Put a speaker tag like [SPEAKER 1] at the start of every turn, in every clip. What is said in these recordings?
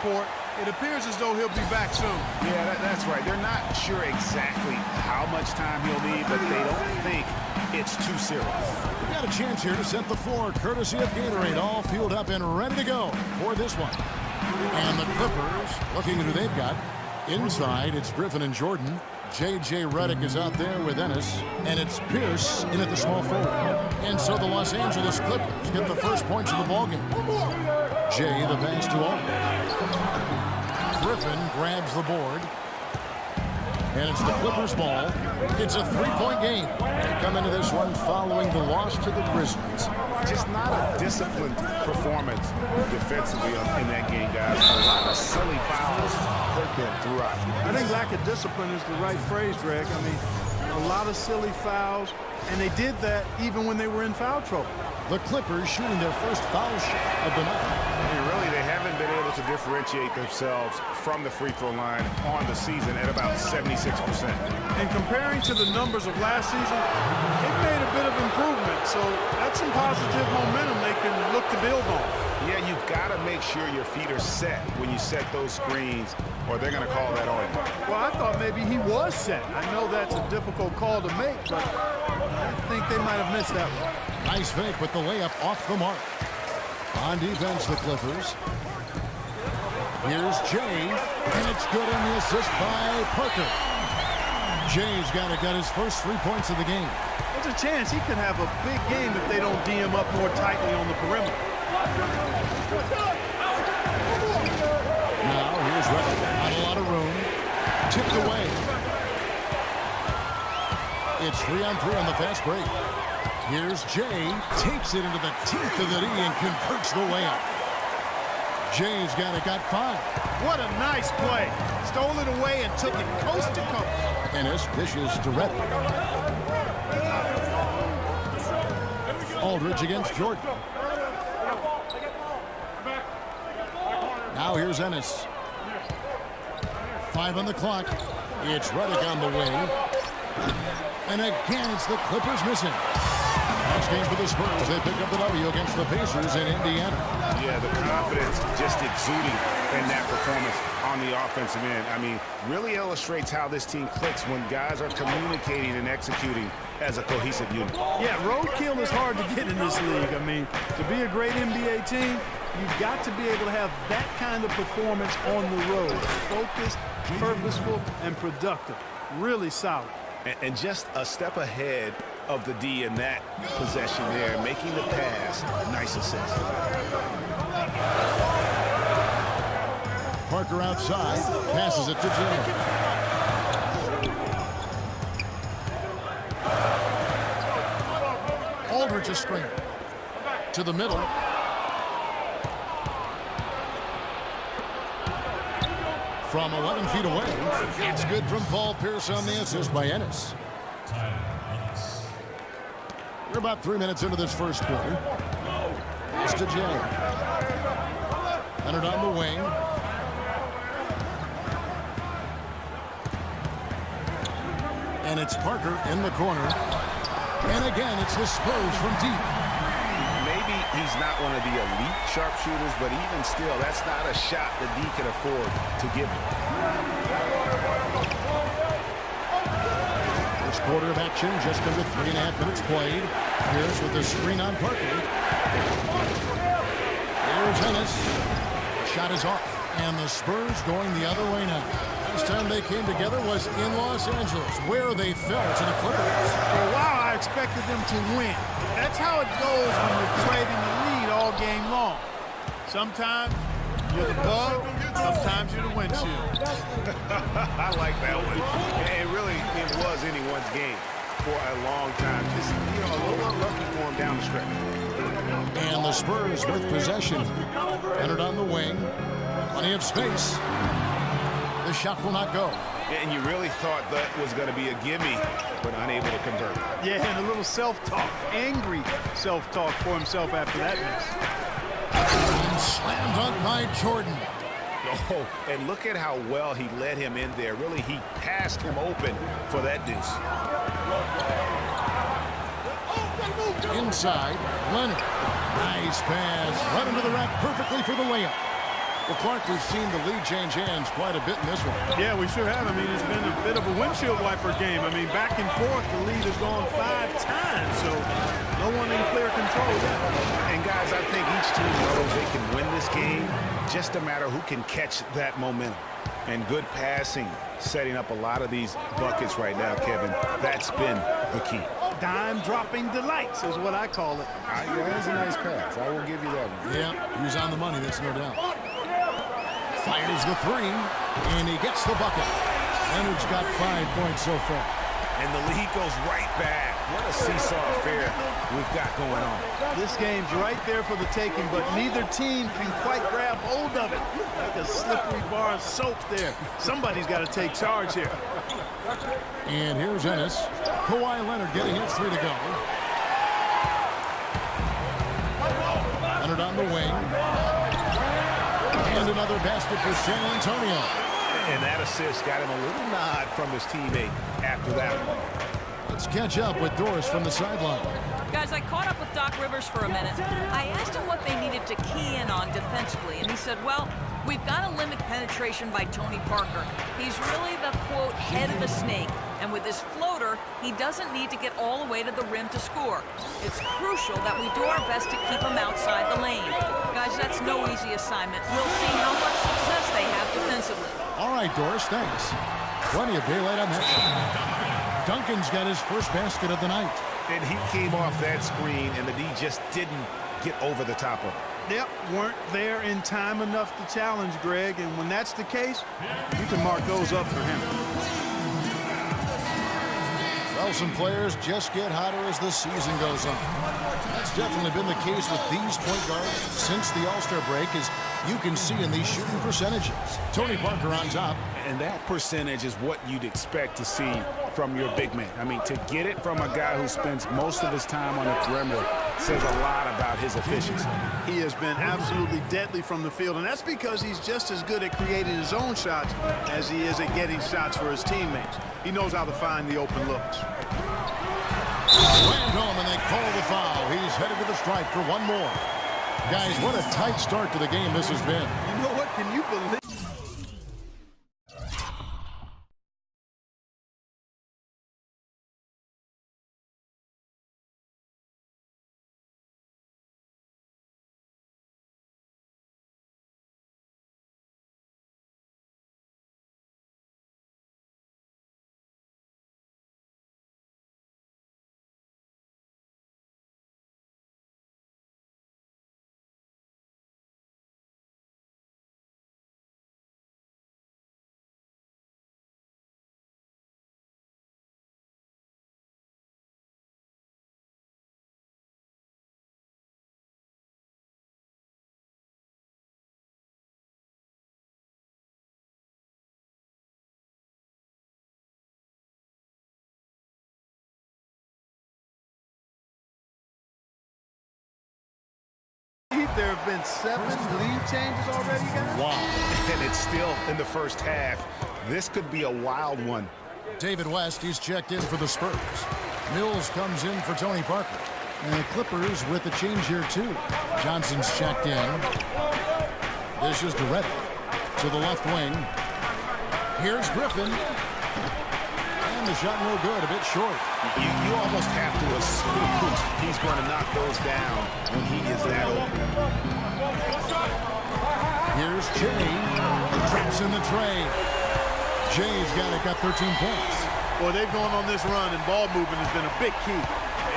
[SPEAKER 1] report. It appears as though he'll be back soon.
[SPEAKER 2] Yeah, that's right. They're not sure exactly how much time he'll need, but they don't think it's too serious.
[SPEAKER 3] We've got a chance here to set the floor, courtesy of Gatorade, all fueled up and ready to go for this one. And the Clippers, looking at who they've got. Inside, it's Griffin and Jordan. J.J. Redick is out there with Ennis, and it's Pierce in at the small forward. And so the Los Angeles Clippers get the first points of the ballgame. Jay, the pass to Aldridge. Griffin grabs the board. And it's the Clippers' ball. It's a three-point game. They come into this one following the loss to the Grizzlies.
[SPEAKER 2] Just not a disciplined performance defensively in that game, guys. A lot of silly fouls hurt them throughout.
[SPEAKER 1] I think lack of discipline is the right phrase, Greg. I mean, a lot of silly fouls, and they did that even when they were in foul trouble.
[SPEAKER 3] The Clippers shooting their first foul shot of the night.
[SPEAKER 2] I mean, really, they haven't been able to differentiate themselves from the free throw line on the season at about 76%.
[SPEAKER 1] And comparing to the numbers of last season, it made a bit of improvement. So that's some positive momentum they can look to build on.
[SPEAKER 2] Yeah, you've got to make sure your feet are set when you set those screens, or they're going to call that on you.
[SPEAKER 1] Well, I thought maybe he was set. I know that's a difficult call to make, but I think they might have missed that one.
[SPEAKER 3] Nice fake with the layup off the mark. On defense, the Clippers. Here's Jay, and it's good on the assist by Parker. Jay's got his first 3 points of the game.
[SPEAKER 1] There's a chance he could have a big game if they don't D him up more tightly on the perimeter.
[SPEAKER 3] Now, here's Redick. Not a lot of room. Tipped away. It's 3-on-3 on the fast break. Here's Jay. Takes it into the teeth of the D and converts the layup. Jay's got 5.
[SPEAKER 1] What a nice play. Stole it away and took it coast to coast.
[SPEAKER 3] Ennis dishes to Redick. Aldridge against Jordan. Now here's Ennis. 5 on the clock. It's Redick on the wing. And again, it's the Clippers missing. Next game for the Spurs. They pick up the W against the Pacers in Indiana.
[SPEAKER 2] Yeah, the confidence just exuding in that performance on the offensive end. I mean, really illustrates how this team clicks when guys are communicating and executing as a cohesive unit.
[SPEAKER 1] Yeah, roadkill is hard to get in this league. I mean, to be a great NBA team, you've got to be able to have that kind of performance on the road. Focused, purposeful, and productive. Really solid.
[SPEAKER 2] And just a step ahead of the D in that possession there, making the pass. Nice assist.
[SPEAKER 3] Parker outside, passes it to Jay. Aldridge a screen. To the middle. From 11 feet away, it's good from Paul Pierce on the assist by Ennis. We're about 3 minutes into this first quarter. Pass to Jay. Leonard on the wing. And it's Parker in the corner. And again, it's the Spurs from deep.
[SPEAKER 2] Maybe he's not one of the elite sharpshooters, but even still, that's not a shot that D can afford to give him. First quarter of action, just under 3.5 minutes played. Here's with the screen on Parker. Here's Ennis. Shot is off, and the Spurs going the other way now. Last time they came together was in Los Angeles, where they fell to the Clippers.
[SPEAKER 1] For a while, I expected them to win. That's how it goes when you're trading the lead all game long. Sometimes you're the bug, sometimes you're the windshield.
[SPEAKER 2] I like that one. And really, it was anyone's game for a long time. Just, a little unlucky for him down the stretch.
[SPEAKER 3] And the Spurs with possession. Entered on the wing. Plenty of space. The shot will not go.
[SPEAKER 2] And you really thought that was going to be a gimme, but unable to convert.
[SPEAKER 1] Yeah, and a little self-talk, angry self-talk for himself after that miss.
[SPEAKER 3] And slam dunk by Jordan.
[SPEAKER 2] Oh, and look at how well he led him in there. Really, he passed him open for that deuce.
[SPEAKER 3] Inside, Leonard. Nice pass. Right into the rack perfectly for the layup. Well, Clark, we've seen the lead change hands quite a bit in this one.
[SPEAKER 1] Yeah, we sure have. I mean, it's been a bit of a windshield wiper game. I mean, back and forth, the lead has gone 5 times, so no one in clear control yet.
[SPEAKER 2] And, guys, I think each team knows they can win this game, just a matter who can catch that momentum. And good passing, setting up a lot of these buckets right now, Kevin. That's been the key.
[SPEAKER 1] Dime-dropping delights is what I call it.
[SPEAKER 2] Yeah, that's a nice pass. I will give you that one.
[SPEAKER 3] Yeah, he was on the money, that's no doubt. Fires the three, and he gets the bucket. Leonard's got 5 points so far.
[SPEAKER 2] And the lead goes right back. What a seesaw affair we've got going on.
[SPEAKER 1] This game's right there for the taking, but neither team can quite grab hold of it. Like a slippery bar of soap there. Somebody's got to take charge here.
[SPEAKER 3] And here's Ennis. Kawhi Leonard getting his 3 to go. Leonard on the wing. And another basket for San Antonio.
[SPEAKER 2] And that assist got him a little nod from his teammate after that one.
[SPEAKER 3] Let's catch up with Doris from the sideline.
[SPEAKER 4] Guys, I caught up with Doc Rivers for a minute. I asked him what they needed to key in on defensively, and he said, well, we've got to limit penetration by Tony Parker. He's really the, quote, head of the snake, and with his floater, he doesn't need to get all the way to the rim to score. It's crucial that we do our best to keep him outside the lane. Guys, that's no easy assignment. We'll see how much success they have defensively.
[SPEAKER 3] All right, Doris, thanks. Plenty of daylight on that shot. Duncan's got his first basket of the night.
[SPEAKER 2] And he came off that screen, and the D just didn't get over the top of it.
[SPEAKER 1] Yep, weren't there in time enough to challenge Greg, and when that's the case, you can mark those up for him.
[SPEAKER 3] Well, some players just get hotter as the season goes on. That's definitely been the case with these point guards since the All-Star break, as you can see in these shooting percentages. Tony Parker on top.
[SPEAKER 2] And that percentage is what you'd expect to see from your big man. I mean, to get it from a guy who spends most of his time on the perimeter says a lot about his efficiency.
[SPEAKER 1] He has been absolutely deadly from the field, and that's because he's just as good at creating his own shots as he is at getting shots for his teammates. He knows how to find the open looks.
[SPEAKER 3] Slammed home, and they call the foul. He's headed to the stripe for one more. Guys, what a tight start to the game this has been.
[SPEAKER 1] You know what? Can you believe? There have been 7 lead changes already, guys.
[SPEAKER 3] Wow.
[SPEAKER 2] And it's still in the first half. This could be a wild one.
[SPEAKER 3] David West, he's checked in for the Spurs. Mills comes in for Tony Parker. And the Clippers with the change here, too. Johnson's checked in. This is Durrett to the left wing. Here's Griffin. And the shot no good, a bit short.
[SPEAKER 2] You almost have to assume he's going to knock those down when he is that open.
[SPEAKER 3] Here's Jay. Traps in the tray. Jay's got 13 points.
[SPEAKER 1] Well, they've gone on this run, and ball movement has been a big key.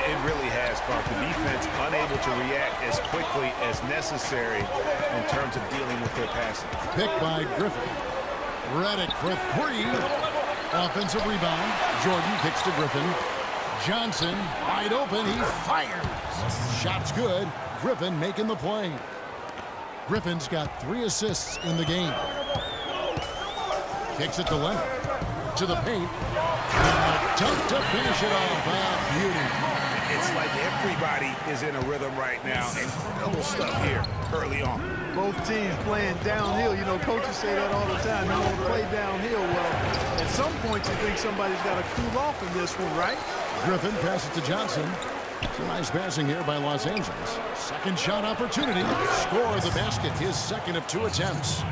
[SPEAKER 2] It really has, Clark. The defense unable to react as quickly as necessary in terms of dealing with their passing.
[SPEAKER 3] Picked by Griffin. Redick for 3. Offensive rebound. Jordan kicks to Griffin. Johnson wide open. He fires. Shot's good. Griffin making the play. Griffin's got 3 assists in the game. Kicks it to Leonard. To the paint. And a dunk to finish it off. Beauty.
[SPEAKER 2] It's like everybody is in a rhythm right now. Incredible stuff here early on.
[SPEAKER 1] Both teams playing downhill. You know, coaches say that all the time. You don't play downhill. Well, at some point you think somebody's got to cool off in this one, right?
[SPEAKER 3] Griffin passes to Johnson. Some nice passing here by Los Angeles. Second shot opportunity. Score the basket. His second of 2 attempts.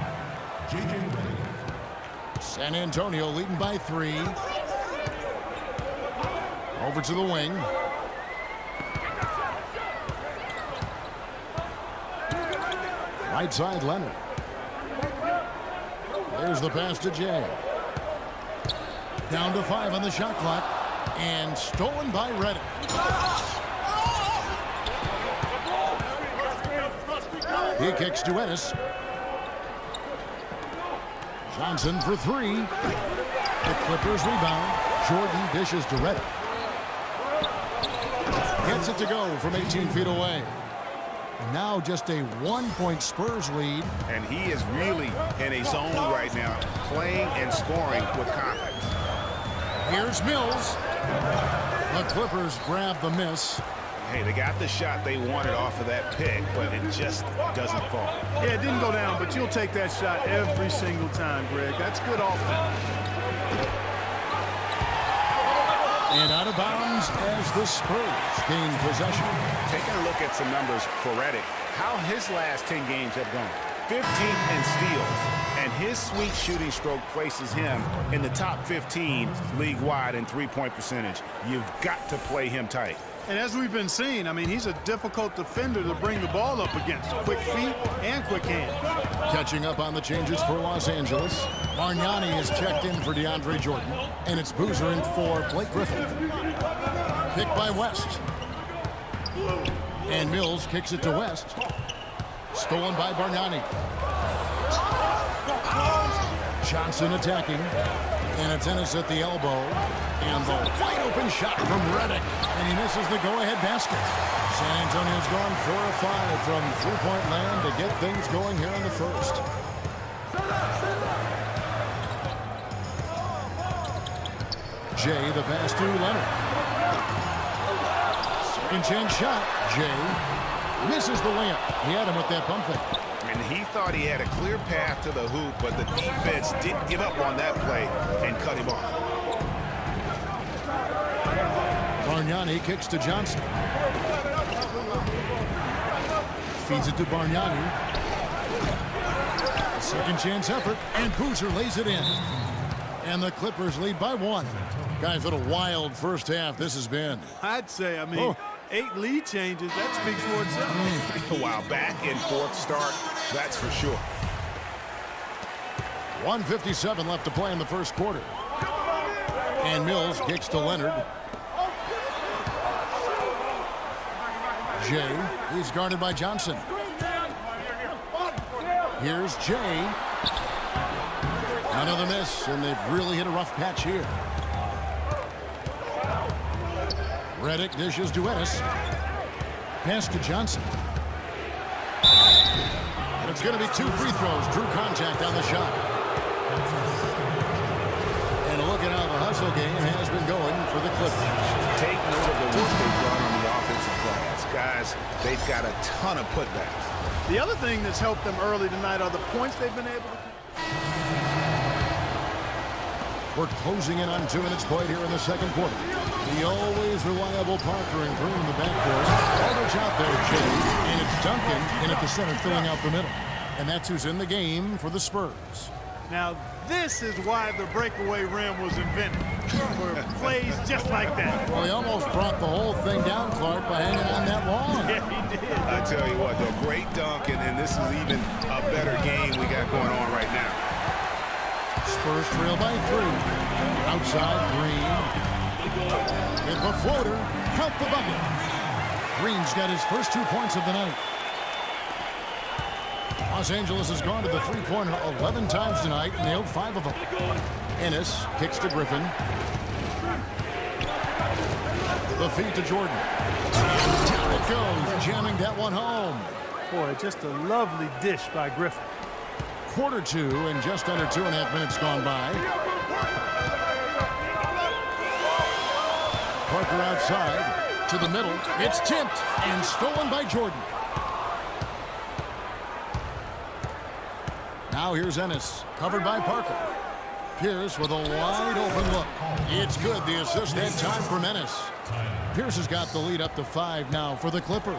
[SPEAKER 3] San Antonio leading by 3. Over to the wing. Right side, Leonard. There's the pass to Jay. Down to 5 on the shot clock. And stolen by Reddick. He kicks to Ennis. Johnson for 3. The Clippers rebound. Jordan dishes to Reddick. Gets it to go from 18 feet away. And now just a 1-point Spurs lead.
[SPEAKER 2] And he is really in a zone right now, playing and scoring with confidence.
[SPEAKER 3] Here's Mills. The Clippers grab the miss.
[SPEAKER 2] Hey, they got the shot they wanted off of that pick, but it just doesn't fall.
[SPEAKER 1] Yeah, it didn't go down, but you'll take that shot every single time, Greg. That's good offense.
[SPEAKER 3] And out of bounds as the Spurs gain possession.
[SPEAKER 2] Taking a look at some numbers for Reddick, how his last 10 games have gone. 15th in steals, and his sweet shooting stroke places him in the top 15 league-wide in three-point percentage. You've got to play him tight.
[SPEAKER 1] And as we've been seeing, I mean, he's a difficult defender to bring the ball up against. Quick feet and quick hands.
[SPEAKER 3] Catching up on the changes for Los Angeles. Bargnani is checked in for DeAndre Jordan. And it's Boozer in for Blake Griffin. Picked by West. And Mills kicks it to West. Stolen by Bargnani. Johnson attacking. And it's Ennis at the elbow. And the wide open shot from Reddick. And he misses the go-ahead basket. San Antonio's gone 4 of 5 from three-point land to get things going here in the first. Jay, the pass to Leonard. Second chance shot. Jay misses the layup. He had him with that pump fake.
[SPEAKER 2] And he thought he had a clear path to the hoop, but the defense didn't give up on that play and cut him off.
[SPEAKER 3] Bargnani kicks to Johnson. Feeds it to Bargnani. A second chance effort, and Boozer lays it in. And the Clippers lead by 1. Guys, what a wild first half this has been.
[SPEAKER 1] I'd say, I mean, 8 lead changes, that speaks for itself.
[SPEAKER 2] Wow, back and forth start, that's for sure.
[SPEAKER 3] 1:57 left to play in the first quarter. And Mills kicks to Leonard. Jay, he's guarded by Johnson. Here's Jay. Another miss, and they've really hit a rough patch here. Reddick dishes to Ennis. Pass to Johnson. And it's going to be 2 free throws. Drew contact on the shot. And look at how the hustle game has been going for the Clippers.
[SPEAKER 2] Take note of the work they've done on the offensive glass. Guys, they've got a ton of putbacks.
[SPEAKER 1] The other thing that's helped them early tonight are the points they've been able to...
[SPEAKER 3] We're closing in on 2 minutes played here in the second quarter. The always reliable Parker and Green in the backcourt. Aldridge out there, Jay. And it's Duncan in at the center filling out the middle. And that's who's in the game for the Spurs.
[SPEAKER 1] Now, this is why the breakaway rim was invented. For plays just like that.
[SPEAKER 3] Well, he almost brought the whole thing down, Clark, by hanging on that wall.
[SPEAKER 1] Yeah, he did.
[SPEAKER 2] I tell you what, though, great dunk, and this is even a better game we got going on right now.
[SPEAKER 3] Spurs trail by 3. Outside, Green. With the floater, count the bucket. Green's got his first 2 points of the night. Los Angeles has gone to the three-pointer 11 times tonight, nailed 5 of them. Ennis kicks to Griffin. The feed to Jordan. And down it goes, jamming that one home.
[SPEAKER 1] Boy, just a lovely dish by Griffin.
[SPEAKER 3] Quarter 2 and just under 2.5 minutes gone by. Parker outside to the middle. It's tipped and stolen by Jordan. Now here's Ennis, covered by Parker. Pierce with a wide open look. It's good. The assist that time from Ennis. Pierce has got the lead up to 5 now for the Clippers.